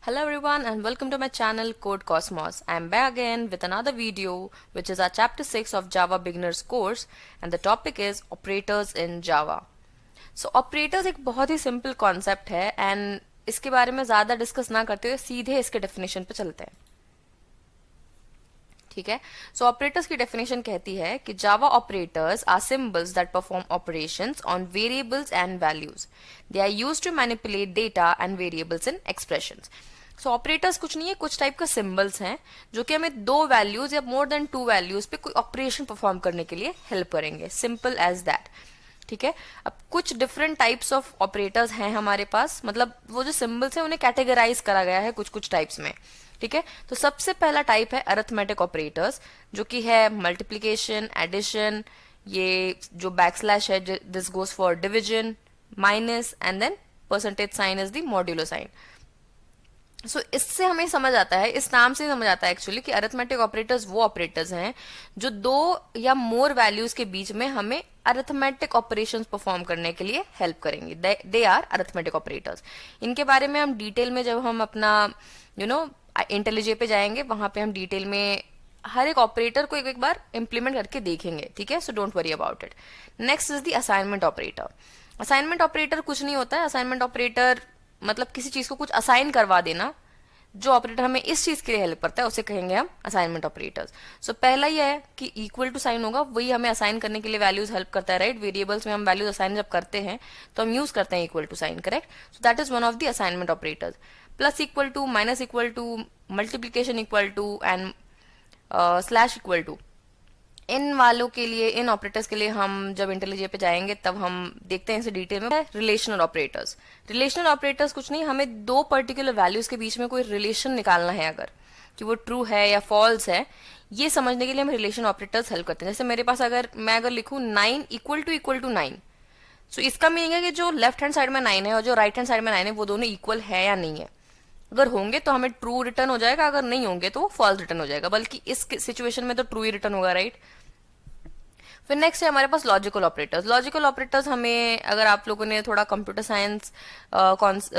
Hello everyone and welcome to my channel Code Cosmos. I am back again with another video which is our chapter 6 of Java beginners course and the topic is operators in Java. So operators एक बहुत ही simple concept है and इसके बारे में ज़्यादा discuss ना करते हुए सीधे इसके डेफिनेशन पे चलते हैं. ठीक है. सो ऑपरेटर्स की डेफिनेशन कहती है कि Java operators are symbols that perform operations on variables and values. They are used to manipulate data and variables in expressions. So operators कुछ नहीं है, कुछ टाइप का सिंबल्स हैं जो कि हमें दो वैल्यूज या मोर देन टू वैल्यूज पे कोई ऑपरेशन परफॉर्म करने के लिए हेल्प करेंगे. Simple as that. ठीक है. अब कुछ डिफरेंट टाइप्स ऑफ ऑपरेटर्स हैं हमारे पास, मतलब वो जो सिंबल्स हैं उन्हें कैटेगराइज करा गया है कुछ कुछ टाइप्स में. ठीक है. तो सबसे पहला टाइप है अरिथमेटिक ऑपरेटर्स, जो कि है मल्टीप्लीकेशन, एडिशन, ये जो बैकस्लैश है this goes for division, minus and then percentage sign is the modulo sign. So इससे हमें समझ आता है, इस नाम से समझ आता है एक्चुअली कि अरिथमेटिक ऑपरेटर्स वो ऑपरेटर्स हैं जो दो या मोर वैल्यूज के बीच में हमें अरिथमेटिक ऑपरेशंस परफॉर्म करने के लिए हेल्प करेंगे. They are arithmetic operators. इनके बारे में हम डिटेल में जब हम अपना इंटेलिजे पे जाएंगे वहां पे हम डिटेल में हर एक ऑपरेटर को एक एक बार इंप्लीमेंट करके देखेंगे. ठीक है. So don't worry about it. Next is the assignment operator. Assignment operator कुछ नहीं होता है. असाइनमेंट ऑपरेटर मतलब किसी चीज को कुछ असाइन करवा देना. जो ऑपरेटर हमें इस चीज के लिए हेल्प करता है उसे कहेंगे हम असाइनमेंट ऑपरेटर्स. सो पहला ये है कि इक्वल टू साइन होगा, वही हमें असाइन करने के लिए वैल्यूज हेल्प करता है. राइट. वेरिएबल्स में हम वैल्यूज असाइन जब करते हैं तो हम यूज करते हैं equal to sign. Correct. So that is one of the assignment operators. Plus equal to, minus equal to, multiplication equal to and slash equal to, इन वालों के लिए, इन ऑपरेटर्स के लिए हम जब इंटेलिजे पे जाएंगे तब हम देखते हैं इसे डिटेल में. Relational operators. रिलेशनल ऑपरेटर्स कुछ नहीं, हमें दो पर्टिकुलर वैल्यूज के बीच में कोई रिलेशन निकालना है, अगर कि वो ट्रू है या फॉल्स है, ये समझने के लिए हमें रिलेशन ऑपरेटर्स हेल्प करते हैं. जैसे मेरे पास मैं अगर लिखूं 9 इक्वल टू 9, सो इसका मीनिंग है कि जो लेफ्ट हैंड साइड में 9 है और जो राइट हैंड साइड में 9 है वो दोनों इक्वल है या नहीं है. अगर होंगे तो हमें ट्रू रिटर्न हो जाएगा, अगर नहीं होंगे तो वो फॉल्स रिटर्न हो जाएगा. बल्कि इस सिचुएशन में तो ट्रू ही रिटर्न होगा. राइट. फिर नेक्स्ट है हमारे पास लॉजिकल ऑपरेटर्स. लॉजिकल ऑपरेटर्स हमें, अगर आप लोगों ने थोड़ा कंप्यूटर साइंस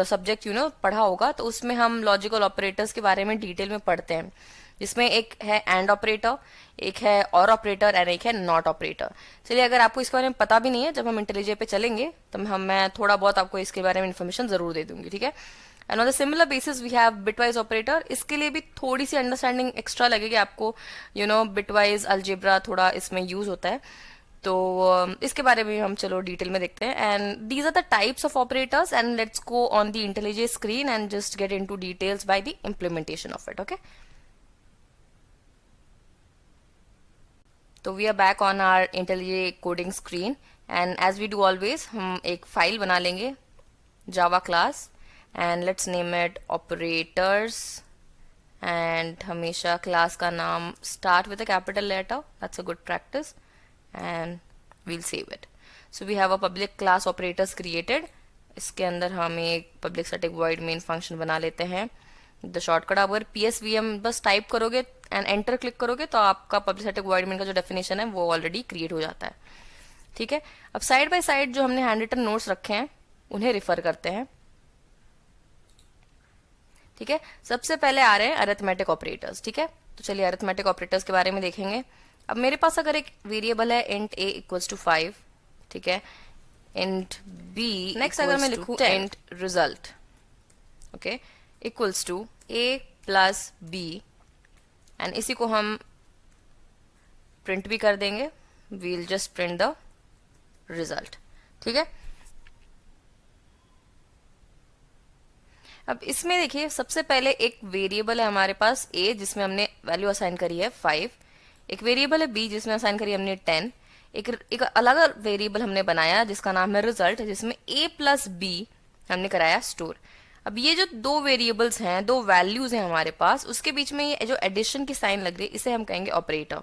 सब्जेक्ट पढ़ा होगा तो उसमें हम लॉजिकल ऑपरेटर्स के बारे में डिटेल में पढ़ते हैं, जिसमें एक है एंड ऑपरेटर, एक है और ऑपरेटर एंड एक है नॉट ऑपरेटर. चलिए, अगर आपको इसके बारे में पता भी नहीं है, जब हम इंटेलिजे पे चलेंगे तो मैं थोड़ा बहुत आपको इसके बारे में इन्फॉर्मेशन जरूर दे दूंगी. ठीक है. And on the similar basis we have bitwise operator. इसके लिए भी थोड़ी सी अंडरस्टैंडिंग एक्स्ट्रा लगेगी आपको. बिटवाइज अलजेब्रा थोड़ा इसमें यूज होता है, तो इसके बारे में हम चलो डिटेल में देखते हैं. And these are the types of operators and let's go on the IntelliJ screen and just get into details by the implementation of it. Okay. तो we are back on our IntelliJ coding screen and as we do always हम एक file बना लेंगे, Java class, and let's name it operators. And हमेशा class का नाम start with a capital letter, that's a good practice, and we'll save it. So we have a public class operators created. इसके अंदर हम एक public static void main function बना लेते हैं. द शॉर्टकट अगर psvm बस टाइप करोगे एंड एंटर क्लिक करोगे तो आपका पब्लिक स्टैटिक वॉइड मेन का जो डेफिनेशन है वो ऑलरेडी क्रिएट हो जाता है. ठीक है. अब साइड बाय साइड जो हमने हैंड रिटन नोट्स रखे हैं उन्हें रिफर करते हैं. ठीक है. सबसे पहले आ रहे हैं अरिथमेटिक ऑपरेटर्स. ठीक है. तो चलिए अरिथमेटिक ऑपरेटर्स के बारे में देखेंगे. अब मेरे पास अगर एक वेरिएबल है इंट a इक्वल्स टू 5. ठीक है. इंट b नेक्स्ट अगर मैं लिखूं int result, okay, equals to a plus b, and इसी को हम प्रिंट भी कर देंगे. We'll just print the result. ठीक है. अब इसमें देखिए, सबसे पहले एक वेरिएबल है हमारे पास a जिसमें हमने वैल्यू असाइन करी है 5. एक वेरिएबल है b जिसमें असाइन करी हमने 10. एक अलग वेरिएबल हमने बनाया जिसका नाम है रिजल्ट, जिसमें a प्लस b हमने कराया स्टोर. अब ये जो दो वेरिएबल्स हैं, दो वैल्यूज हैं हमारे पास, उसके बीच में ये जो एडिशन की साइन लग रही है इसे हम कहेंगे ऑपरेटर.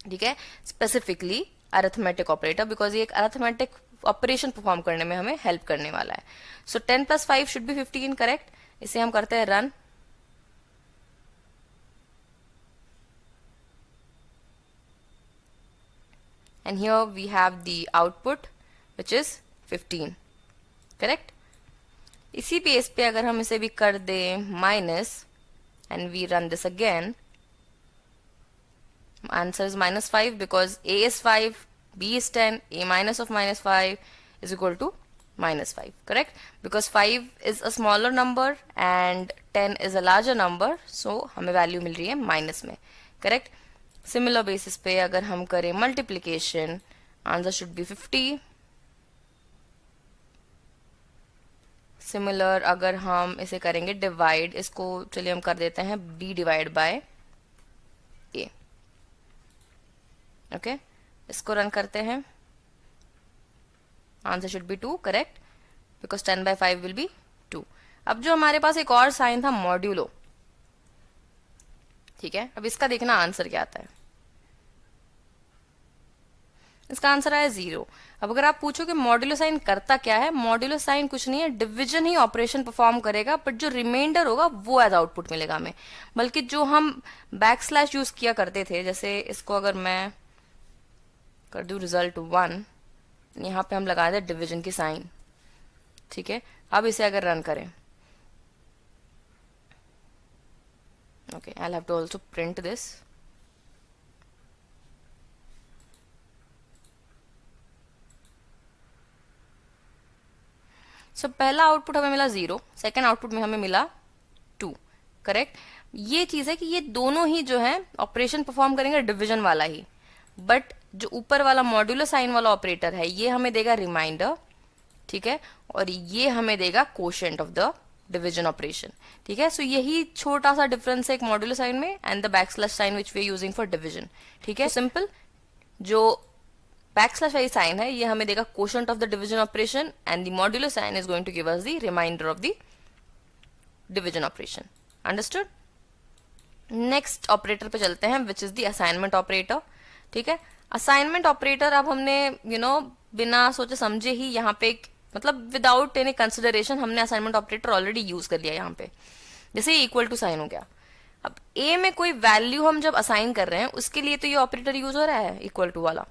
ठीक है. स्पेसिफिकली अरिथमेटिक ऑपरेटर, बिकॉज ये एक अरिथमेटिक ऑपरेशन परफॉर्म करने में हमें हेल्प करने वाला है. सो 10 प्लस 5 शुड बी 15. करेक्ट. इसे हम करते हैं run. And here we have the output which is 15. Correct. इसी बेस पे अगर हम इसे भी कर दें minus and we run this again, answer is -5 because a is 5, b is 10, a minus of -5 is equal to -5, correct? Because 5 is a smaller number and 10 is a larger number, so हमें value मिल रही है minus में, correct? Similar basis पे अगर हम करें multiplication, answer should be 50. Similar अगर हम इसे करेंगे डिवाइड, इसको चलिए हम कर देते हैं b divide by a. Okay, इसको रन करते हैं, answer should be 2, correct? Because 10/5 will be 2. अब जो हमारे पास एक और साइन था मॉड्यूलो, ठीक है, अब इसका देखना आंसर क्या आता है. इसका आंसर आया 0. अब अगर आप पूछो कि मॉड्यूलो साइन करता क्या है, मॉड्यूलो साइन कुछ नहीं है, डिवीजन ही ऑपरेशन परफॉर्म करेगा, बट जो रिमाइंडर होगा वो एज आउटपुट मिलेगा हमें. बल्कि जो हम बैकस्लैश यूज किया करते थे, जैसे इसको अगर मैं कर दूं रिजल्ट 1, यहाँ पे हम लगा दें डिवीजन की साइन, ठीक है. अब इसे अगर रन करें, okay, I have to also print this. So पहला आउटपुट हमें मिला 0, सेकेंड आउटपुट में हमें मिला 2, करेक्ट? ये चीज है कि ये दोनों ही जो है ऑपरेशन परफॉर्म करेंगे डिवीजन वाला ही, बट जो ऊपर वाला मॉड्यूलर साइन वाला ऑपरेटर है ये हमें देगा रिमाइंडर, ठीक है, और ये हमें देगा quotient of the division operation, ठीक है. सो यही छोटा सा डिफरेंस है एक मॉड्यूलर साइन में and the backslash sign which we are using for division, ठीक है. सिंपल, जो बैकस्लैश वाली साइन है ये हमें देगा quotient of the division operation and the modular sign is going to give us the remainder of the division operation. Understood? Next operator पे चलते हैं which is the assignment operator, ठीक है. असाइनमेंट ऑपरेटर अब हमने बिना सोचे समझे ही यहाँ पे मतलब विदाउट एनी कंसिडरेशन हमने असाइनमेंट ऑपरेटर ऑलरेडी यूज कर लिया यहाँ पे. जैसे इक्वल टू साइन हो गया, अब ए में कोई वैल्यू हम जब असाइन कर रहे हैं उसके लिए तो ये ऑपरेटर यूज हो रहा है इक्वल टू वाला,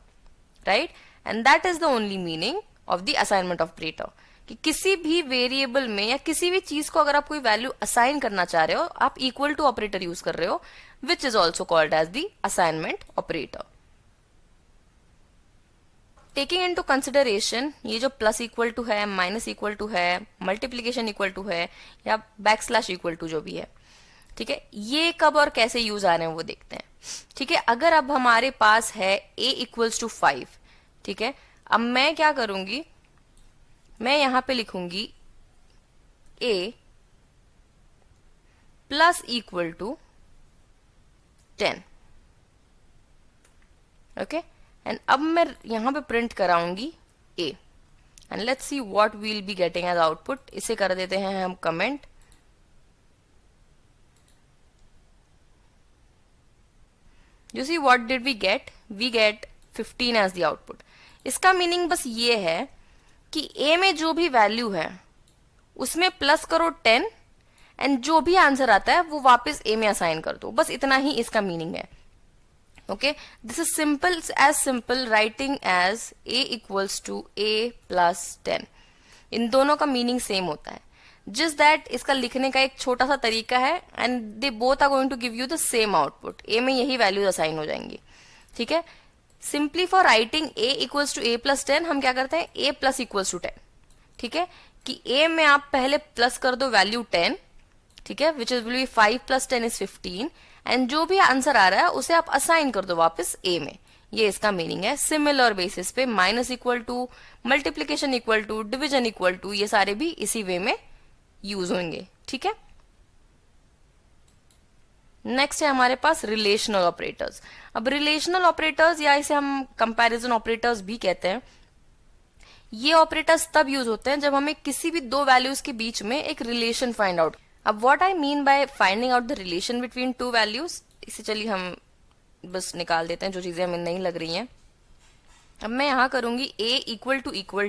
right? And that is the only meaning of the assignment operator, कि किसी भी वेरिएबल में या किसी भी चीज को अगर आप कोई वैल्यू असाइन करना चाह रहे हो, आप इक्वल टू ऑपरेटर यूज कर रहे हो, which is also called as the assignment operator. Taking into consideration ये जो प्लस इक्वल टू है, माइनस इक्वल टू है, मल्टीप्लीकेशन इक्वल टू है या बैकस्लैश इक्वल टू जो भी है, ठीक है, ये कब और कैसे यूज आ रहे हैं वो देखते हैं, ठीक है. अगर अब हमारे पास है a इक्वल्स टू 5, ठीक है, अब मैं क्या करूंगी, मैं यहां पे लिखूंगी a plus equal to 10, okay. And अब मैं यहां पे प्रिंट कराऊंगी a and let's see what we will be getting as output. इसे कर देते हैं हम comment. You see what did we get? We get 15 as the output. इसका मीनिंग बस ये है कि a में जो भी वैल्यू है उसमें प्लस करो 10 एंड जो भी आंसर आता है वो वापस a में असाइन कर दो. बस इतना ही इसका मीनिंग है. Okay, this is simple writing as a equals to a plus 10. इन दोनों का मीनिंग सेम होता है, जस्ट दैट इसका लिखने का एक छोटा सा तरीका है and they both are going to give you the same output. A में यही वैल्यूज असाइन हो जाएंगी, ठीक है. Simply for writing a equals to a plus 10 हम क्या करते हैं, a प्लस इक्वल्स टू 10, ठीक है, कि a में आप पहले प्लस कर दो वैल्यू 10, ठीक है, which is will be 5 plus 10 is 15 and जो भी आंसर आ रहा है उसे आप असाइन कर दो वापस a में. ये इसका मीनिंग है. सिमिलर बेसिस पे minus equal to, multiplication equal to, division equal to, ये सारे भी इसी वे में यूज होंगे, ठीक है. नेक्स्ट है हमारे पास रिलेशनल ऑपरेटर्स. अब रिलेशनल ऑपरेटर्स या इसे हम कंपैरिजन ऑपरेटर्स भी कहते हैं, ये ऑपरेटर्स तब यूज होते हैं जब हमें किसी भी दो वैल्यूज के बीच में एक रिलेशन फाइंड आउट. अब what I mean by finding out the relation between two values, इसे चलिए हम बस निकाल देते हैं जो चीजें हमें नहीं लग रही हैं. अब मैं यहां करूंगी a इक्वल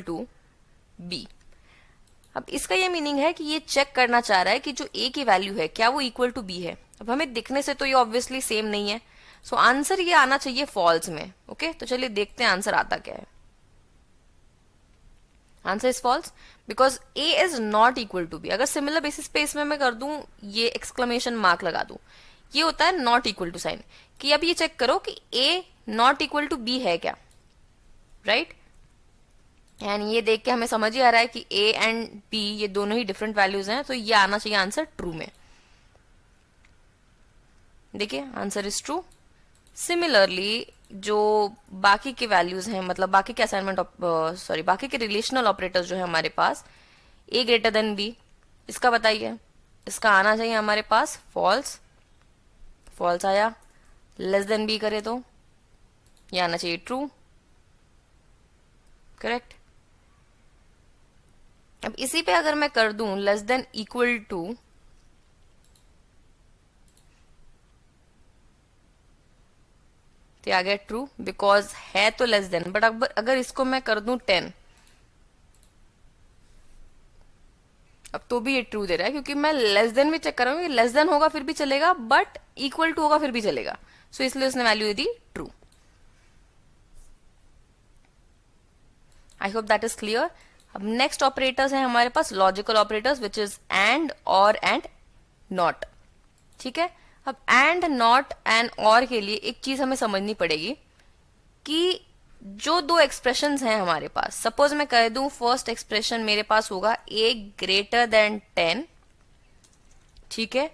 टू b. अब इसका ये मीनिंग है कि ये चेक करना चाह रहा है कि जो a की वैल्यू है क्या वो इक्वल टू b है. अब हमें दिखने से तो ये ऑब्वियसली सेम नहीं है, सो आंसर ये आना चाहिए फॉल्स में. ओके, तो चलिए देखते हैं आंसर आता क्या है. Answer is false because A is not equal to B. अगर सिमिलर बेसिस पे इसमें मैं कर दूं ये एक्सक्लेमेशन मार्क लगा दूं, ये होता है नॉट इक्वल टू साइन, कि अब ये चेक करो कि ए नॉट इक्वल टू बी है क्या, राइट. एंड ये देख के हमें समझ ही आ रहा है कि ए एंड बी ये दोनों ही डिफरेंट वैल्यूज हैं, तो ये आना चाहिए आंसर ट्रू में. देखिए आंसर इज ट्रू. सिमिलरली जो बाकी के वैल्यूज हैं, मतलब बाकी के असाइनमेंट बाकी के रिलेशनल ऑपरेटर्स जो है हमारे पास, ए ग्रेटर देन बी, इसका बताइए. इसका आना चाहिए हमारे पास फॉल्स. फॉल्स आया. लेस देन बी करे तो ये आना चाहिए ट्रू. करेक्ट. अब इसी पे अगर मैं कर दूं लेस देन इक्वल टू, तो आ गया ट्रू बिकॉज है तो लेस देन. बट अगर इसको मैं कर दूं 10, अब तो भी ये ट्रू दे रहा है क्योंकि मैं लेस देन भी चेक कर रहा हूँ. लेस देन होगा फिर भी चलेगा, बट इक्वल टू होगा फिर भी चलेगा. सो इसलिए उसने वैल्यू दी true. I hope that is clear. अब नेक्स्ट ऑपरेटर्स हैं हमारे पास logical operators which is and, और एंड, नॉट. ठीक है. अब एंड, नॉट एंड और के लिए एक चीज हमें समझनी पड़ेगी कि जो दो एक्सप्रेशंस हैं हमारे पास, सपोज मैं कह दूं फर्स्ट एक्सप्रेशन मेरे पास होगा ए ग्रेटर देन 10, ठीक है,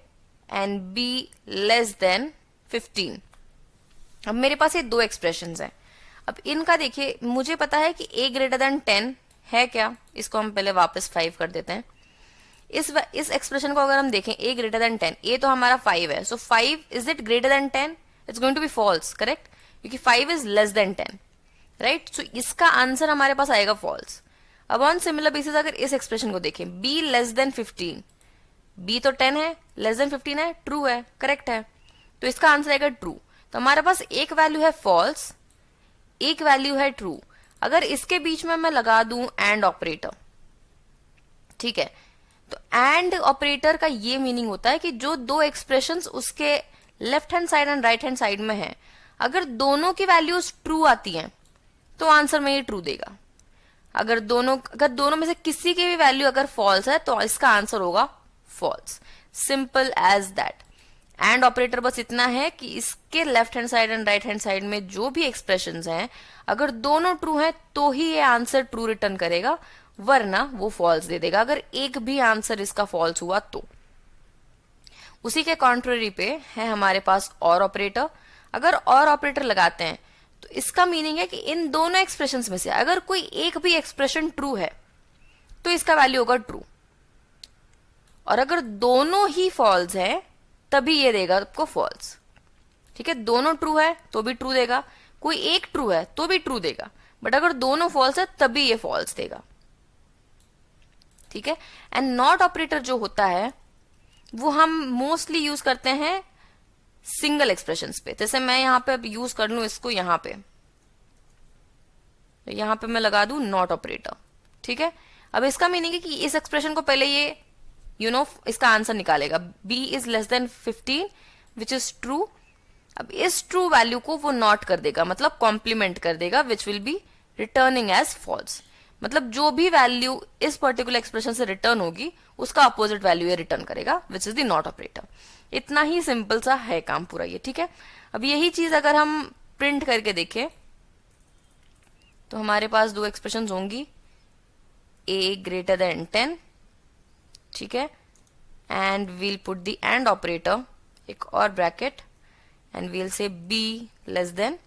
एंड बी लेस देन 15. अब मेरे पास ये दो एक्सप्रेशंस हैं. अब इनका देखिए, मुझे पता है कि ए ग्रेटर देन 10 है क्या, इसको हम पहले वापस 5 कर देते हैं. इस एक्सप्रेशन को अगर हम देखें ए ग्रेटर देन 10, ए तो हमारा 5 है, so 5 is it greater than 10? It's going to be false, correct, क्योंकि 5 is less than 10, right. So इसका आंसर हमारे पास आएगा फॉल्स. अब ऑन सिमिलर बेसिस अगर इस एक्सप्रेशन को देखें बी लेस देन 15, बी तो 10 है, लेस देन 15 है, ट्रू है, करेक्ट है, तो इसका आंसर आएगा ट्रू. तो हमारे पास एक वैल्यू है फॉल्स, एक वैल्यू है ट्रू. अगर इसके बीच में मैं लगा दूं एंड ऑपरेटर, ठीक है, तो एंड ऑपरेटर का ये मीनिंग होता है कि जो दो एक्सप्रेशंस उसके left hand side and right hand side में है, अगर दोनों की वैल्यूज ट्रू आती हैं तो आंसर में ये ट्रू देगा. अगर दोनों में से किसी की भी वैल्यू अगर फॉल्स है तो इसका आंसर होगा false. Simple as that. And operator बस इतना है कि इसके left hand side and right hand side में जो भी एक्सप्रेशंस हैं, अगर दोनों ट्रू हैं तो ही ये आंसर ट्रू रिटर्न करेगा, वरना वो फॉल्स दे देगा अगर एक भी आंसर इसका फॉल्स हुआ तो. उसी के कॉन्ट्ररी पे है हमारे पास और ऑपरेटर. अगर और ऑपरेटर लगाते हैं तो इसका मीनिंग है कि इन दोनों एक्सप्रेशंस में से अगर कोई एक भी एक्सप्रेशन ट्रू है तो इसका वैल्यू होगा ट्रू, और अगर दोनों ही फॉल्स है तभी ये देगा आपको फॉल्स. ठीक है, दोनों ट्रू है तो भी ट्रू देगा, कोई एक ट्रू है तो भी ट्रू देगा, बट अगर दोनों फॉल्स है तभी ये फॉल्स देगा. ठीक है. एंड नॉट ऑपरेटर जो होता है वो हम मोस्टली यूज करते हैं सिंगल एक्सप्रेशंस पे. जैसे मैं यहां पे अब यूज कर लू इसको, यहां पे तो यहां पे मैं लगा दूं नॉट ऑपरेटर. ठीक है. अब इसका मीनिंग है कि इस एक्सप्रेशन को पहले ये इसका आंसर निकालेगा, b is less than 15 which is true. अब इस ट्रू वैल्यू को वो नॉट कर देगा, मतलब कॉम्प्लीमेंट कर देगा, which will be returning as false. मतलब जो भी वैल्यू इस पर्टिकुलर एक्सप्रेशन से रिटर्न होगी उसका अपोजिट वैल्यू ये रिटर्न करेगा, विच इज द नॉट ऑपरेटर. इतना ही सिंपल सा है काम पूरा ये. ठीक है. अब यही चीज अगर हम प्रिंट करके देखें तो हमारे पास दो एक्सप्रेशन होंगी, a ग्रेटर देन 10, ठीक है, and we'll put the and operator, एक और bracket, and we'll say b less than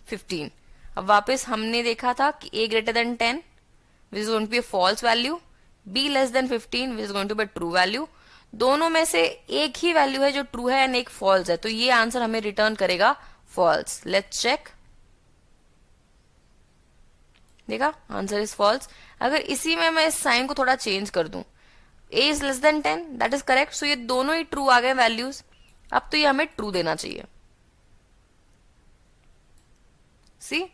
15. अब वापस हमने देखा था कि a greater than 10 which is going to be a false value, b less than 15 which is going to be true value. दोनों में से एक ही वैल्यू है जो ट्रू है एंड एक फॉल्स है, तो ये आंसर हमें रिटर्न करेगा फॉल्स. Let's check. देखा, आंसर इज फॉल्स. अगर इसी में मैं इस साइन को थोड़ा चेंज कर दूं, a is less than 10, that is correct. So ये दोनों ही ट्रू आ गए वैल्यूज. अब तो ये हमें ट्रू देना चाहिए. सी.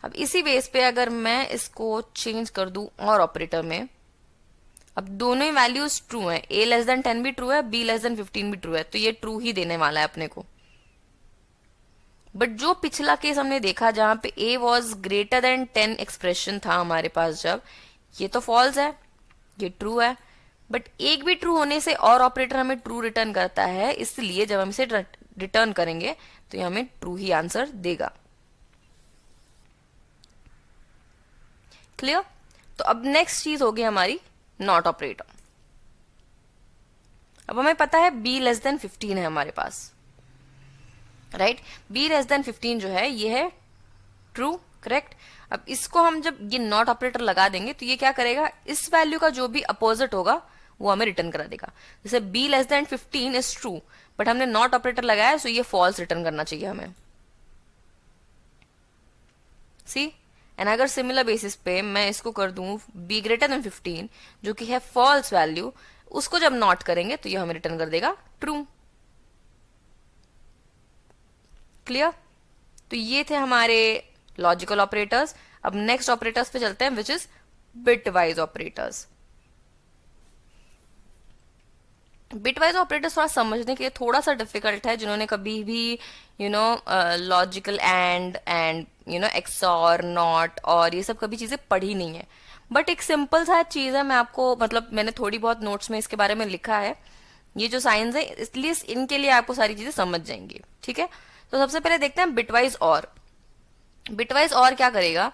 अब इसी बेस पे अगर मैं इसको चेंज कर दूं और ऑपरेटर में, अब दोनों ही वैल्यूज ट्रू हैं, a लेस देन 10 भी ट्रू है, b लेस देन 15 भी ट्रू है, तो ये ट्रू ही देने वाला है अपने को. बट जो पिछला केस हमने देखा जहां पे a was greater than 10 expression था हमारे पास, जब ये तो फॉल्स है, ये ट्रू है। बट एक भी ट्रू होने से और ऑपरेटर हमें ट्रू रिटर्न करता है, इसलिए जब हम इसे रिटर्न करेंगे तो ये हमें ट्रू ही आंसर देगा। क्लियर? तो अब नेक्स्ट चीज होगी हमारी नॉट ऑपरेटर। अब हमें पता है b लेस देन 15 है हमारे पास, राइट? b लेस देन 15 जो है ये है ट्रू, करेक्ट? अब इसको हम जब ये नॉट ऑपरेटर लगा देंगे तो ये क्या करेगा, इस वैल्यू का जो भी अपोजिट होगा वो हमें रिटर्न करा देगा। जैसे b less than 15 is true, but हमने नॉट ऑपरेटर लगाया सो ये फॉल्स रिटर्न करना चाहिए हमें। सी? एंड अगर सिमिलर बेसिस पे मैं इसको कर दूं b ग्रेटर देन 15 जो कि है फॉल्स वैल्यू, उसको जब नॉट करेंगे तो ये हमें रिटर्न कर देगा ट्रू। क्लियर? तो ये थे हमारे लॉजिकल ऑपरेटर्स। अब नेक्स्ट ऑपरेटर्स पे चलते हैं, which is bitwise operators. Bitwise operators थोड़ा समझने के लिए थोड़ा सा डिफिकल्ट है, जिन्होंने कभी भी लॉजिकल एंड एक्सॉर नॉट और ये सब कभी चीजें पढ़ी नहीं है। बट एक सिंपल सा चीज है, मैं आपको मतलब मैंने थोड़ी बहुत नोट्स में इसके बारे में लिखा है, ये जो साइंस है, इसलिए इनके लिए आपको सारी चीजें समझ जाएंगी। ठीक है, तो सबसे पहले देखते हैं बिटवाइज और। बिटवाइज और क्या करेगा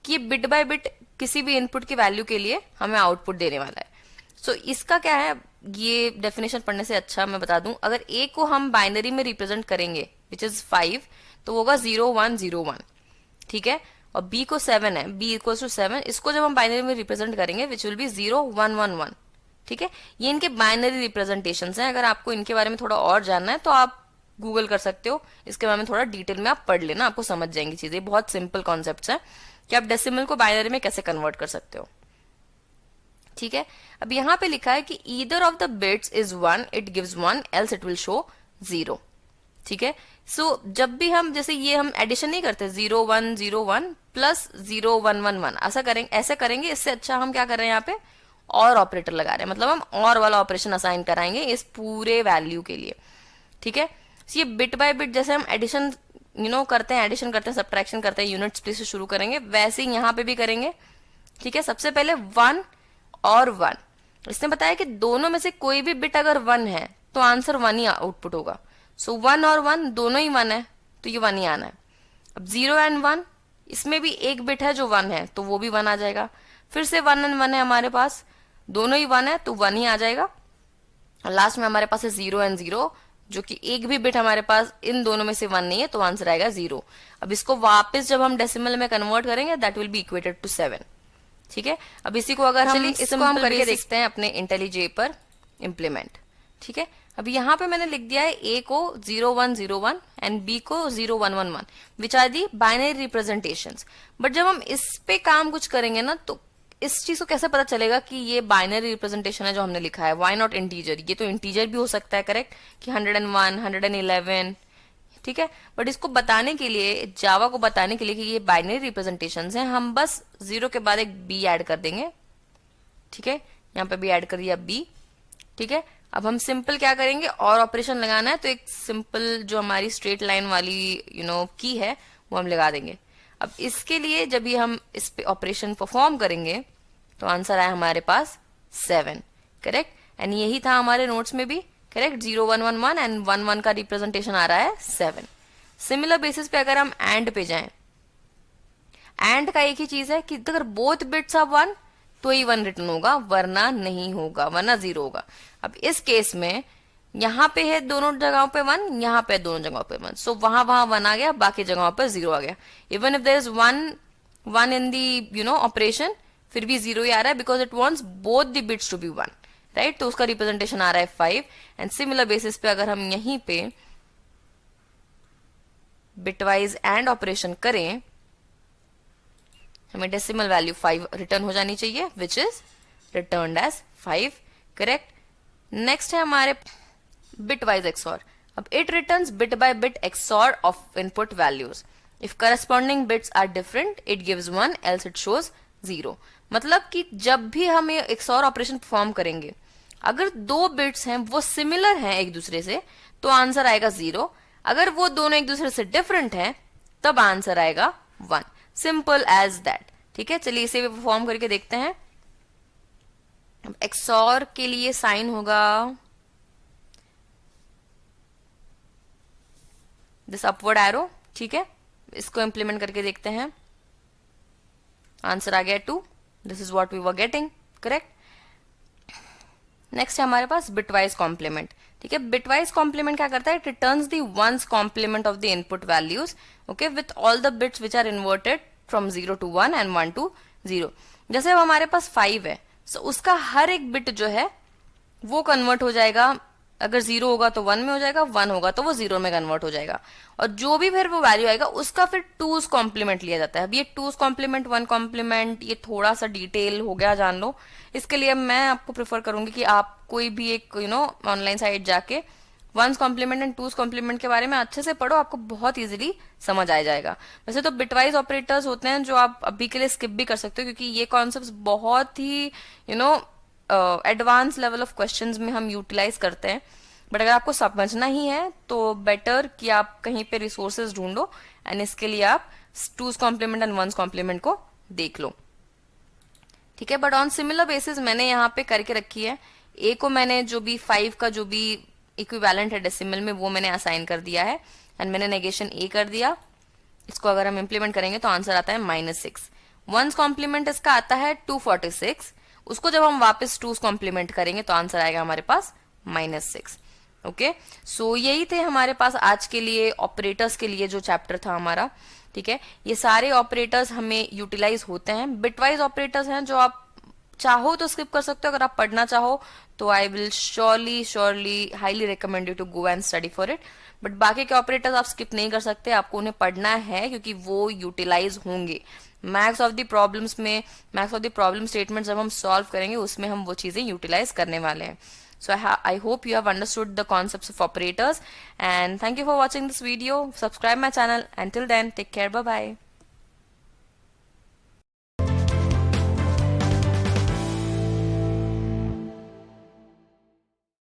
कि बिट बाय बिट किसी भी इनपुट की वैल्यू के लिए हमें आउटपुट देने वाला है। सो इसका क्या है, ये डेफिनेशन पढ़ने से अच्छा मैं बता दूं, अगर a को हम बाइनरी में रिप्रेजेंट करेंगे विच इज 5 तो होगा 0 1 0 1, ठीक है? और b को 7 है, b इक्वल्स टू 7, इसको जब हम बाइनरी में रिप्रेजेंट करेंगे विच विल बी 0 1 1 1, ठीक है? ये इनके बाइनरी रिप्रेजेंटेशन हैं। अगर आपको इनके बारे में थोड़ा और जानना है तो आप गूगल कर सकते हो, इसके बारे में थोड़ा डिटेल में आप पढ़ लेना, आपको समझ जाएंगी चीजें। बहुत सिंपल कॉन्सेप्ट्स हैं कि आप डेसिमल को बाइनरी में कैसे कन्वर्ट कर सकते हो। ठीक है, अब यहाँ पे लिखा है कि either of the bits is 1 it gives 1 else it will show 0। ठीक है, सो जब भी हम जैसे ये हम एडिशन नहीं करते 0 1 0 1 प्लस 0 1 1 1 ऐसे करेंगे, इससे अच्छा हम क्या कर रहे हैं यहाँ पे और ऑपरेटर लगा रहे हैं, मतलब हम और वाला ऑपरेशन असाइन कराएंगे इस पूरे वैल्यू के लिए। ठीक है, ये बिट बाय बिट जैसे हम एडिशन करते हैं, सब्ट्रैक्शन करते हैं, यूनिट्स प्लेस से शुरू करेंगे, वैसे ही यहाँ पे भी करेंगे। ठीक है, सबसे पहले 1 और 1, इसने बताया कि दोनों में से कोई भी बिट अगर 1 है तो आंसर 1 ही आउटपुट होगा। सो 1 और 1 दोनों ही 1 है तो ये 1 ही आना है। अब 0 एंड 1, इसमें भी एक बिट है जो 1 है तो वो भी 1 आ जाएगा। फिर से 1 एंड 1 है हमारे पास, दोनों ही 1 है तो 1 ही आ जाएगा। लास्ट में हमारे पास है 0 एंड 0, जो कि एक भी बिट हमारे पास इन दोनों में से 1 नहीं है तो आंसर आएगा 0। अब इसको वापस जब हम डेसिमल में कन्वर्ट करेंगे that will be equated to 7। ठीक है, अब इसी को अगर हम करके देखते हैं अपने इंटेलिजे पर इम्प्लीमेंट। ठीक है, अब यहाँ पे मैंने लिख दिया है a को 0 1 0 1 एंड b को 0 1 1 1 which are the binary representations. But जब हम इस पे काम कुछ करेंगे ना तो इस चीज को कैसे पता चलेगा कि ये बाइनरी रिप्रेजेंटेशन है जो हमने लिखा है, वाई नॉट इंटीजर? ये तो इंटीजर भी हो सकता है, करेक्ट, कि 101 111। ठीक है, बट इसको बताने के लिए, जावा को बताने के लिए कि ये बाइनरी रिप्रेजेंटेशंस हैं, हम बस 0 के बाद एक b ऐड कर देंगे। ठीक है, यहाँ पे भी ऐड कर दिया b। ठीक है, अब हम सिंपल क्या करेंगे, और ऑपरेशन लगाना है तो एक सिंपल जो हमारी स्ट्रेट लाइन वाली की है वो हम लगा देंगे। अब इसके लिए जब भी हम इस पे ऑपरेशन परफॉर्म करेंगे तो आंसर आया हमारे पास 7, करेक्ट? एंड यही था हमारे नोट्स में भी, करेक्ट, 0 1 1 1 एंड 1 1 का रिप्रेजेंटेशन आ रहा है 7। सिमिलर बेसिस पे अगर हम एंड पे जाएं, एंड का एक ही चीज है कि अगर बोथ बिट्स आर 1 तो ही 1 रिटर्न होगा, वरना नहीं होगा, वरना 0 होगा। अब इस केस में यहाँ पे है दोनों जगहों पे 1, यहाँ पे दोनों जगहों पे 1, सो वहां 1 आ गया, बाकी जगहों पे 0 आ गया। Even if there is 1 in the operation, फिर भी 0 ही आ रहा है because it wants both the bits to be 1, right? तो उसका रिप्रेजेंटेशन आ रहा है 5। एंड सिमिलर बेसिस पे अगर हम यहीं पे बिटवाइज एंड ऑपरेशन करें, हमें डेसिमल वैल्यू 5 रिटर्न हो जानी चाहिए which is returned as 5, correct? Next है हमारे बिटवाइज एक्सॉर। अब it returns bit by bit XOR of input values. If corresponding bits are different it gives 1 else it shows 0। मतलब कि जब भी हम ये एक्सॉर ऑपरेशन परफॉर्म करेंगे, अगर दो बिट्स हैं वो सिमिलर हैं एक दूसरे से तो आंसर आएगा 0। अगर वो दोनों एक दूसरे से डिफरेंट हैं तब आंसर आएगा 1. Simple as that. ठीक है, चलिए इसे भी परफॉर्म करके देखते हैं. एक्सॉर के लिए साइन होगा दिस अपवर्ड एरो. ठीक है, इसको इंप्लीमेंट करके देखते हैं. आंसर आ गया 2. This is what we were getting. Correct. Next है हमारे पास बिटवाइज कॉम्प्लीमेंट. ठीक है, बिटवाइज कॉम्प्लीमेंट क्या करता है? It returns the one's complement of the input values, okay, with all the bits which are inverted from 0 to 1 and 1 to 0. जैसे अब हमारे पास 5 है, सो उसका हर एक बिट जो है वो कन्वर्ट हो जाएगा. अगर 0 होगा तो 1 में हो जाएगा, 1 होगा तो वो 0 में कन्वर्ट हो जाएगा. और जो भी फिर वो वैल्यू आएगा उसका फिर 2's कॉम्प्लीमेंट लिया जाता है. अब ये 2's कॉम्प्लीमेंट, 1 कॉम्प्लीमेंट, ये थोड़ा सा डिटेल हो गया, जान लो. इसके लिए मैं आपको प्रेफर करूंगी कि आप कोई भी एक ऑनलाइन साइट जाके 1's complement and 2's complement के बारे में अच्छे से पढ़ो. आपको बहुत इजीली समझ आ जाएगा. वैसे तो बिटवाइज ऑपरेटर्स होते हैं जो आप अभी के लिए स्किप भी कर सकते हो, क्योंकि ये कॉन्सेप्ट बहुत ही एडवांस लेवल ऑफ क्वेश्चंस में हम यूटिलाइज करते हैं. बट अगर आपको समझना ही है तो बेटर कि आप कहीं पे रिसोर्सेज ढूंढो एंड इसके लिए आप 2's complement and 1's complement को देख लो. ठीक है, बट ऑन सिमिलर बेसिस मैंने यहाँ पे करके रखी है. ए को मैंने जो भी 5 का जो भी इक्विवेलेंट है डेसिमल में वो मैंने असाइन कर दिया है एंड मैंने नेगेशन ए कर दिया. इसको अगर हम इंप्लीमेंट करेंगे तो आंसर आता है -6. 1's कॉम्प्लीमेंट इसका आता है 246. उसको जब हम वापस 2's कॉम्प्लीमेंट करेंगे तो आंसर आएगा हमारे पास -6. ओके, सो यही थे हमारे पास आज के लिए ऑपरेटर्स के लिए जो चैप्टर था हमारा. ठीक है, ये सारे ऑपरेटर्स हमें यूटिलाइज होते हैं. बिटवाइज ऑपरेटर्स हैं जो आप चाहो तो स्किप कर सकते हो. अगर आप पढ़ना चाहो तो I will surely highly recommend you to go and study for it. But बाकी के ऑपरेटर्स आप स्किप नहीं कर सकते, आपको उन्हें पढ़ना है क्योंकि वो यूटिलाइज होंगे. Max of the problem statement जब हम सॉल्व करेंगे उसमें हम वो चीजें यूटिलाइज करने वाले हैं. So I hope you have understood the concepts of operators, and thank you for watching this video. Subscribe my channel. Until then, take care. Bye bye.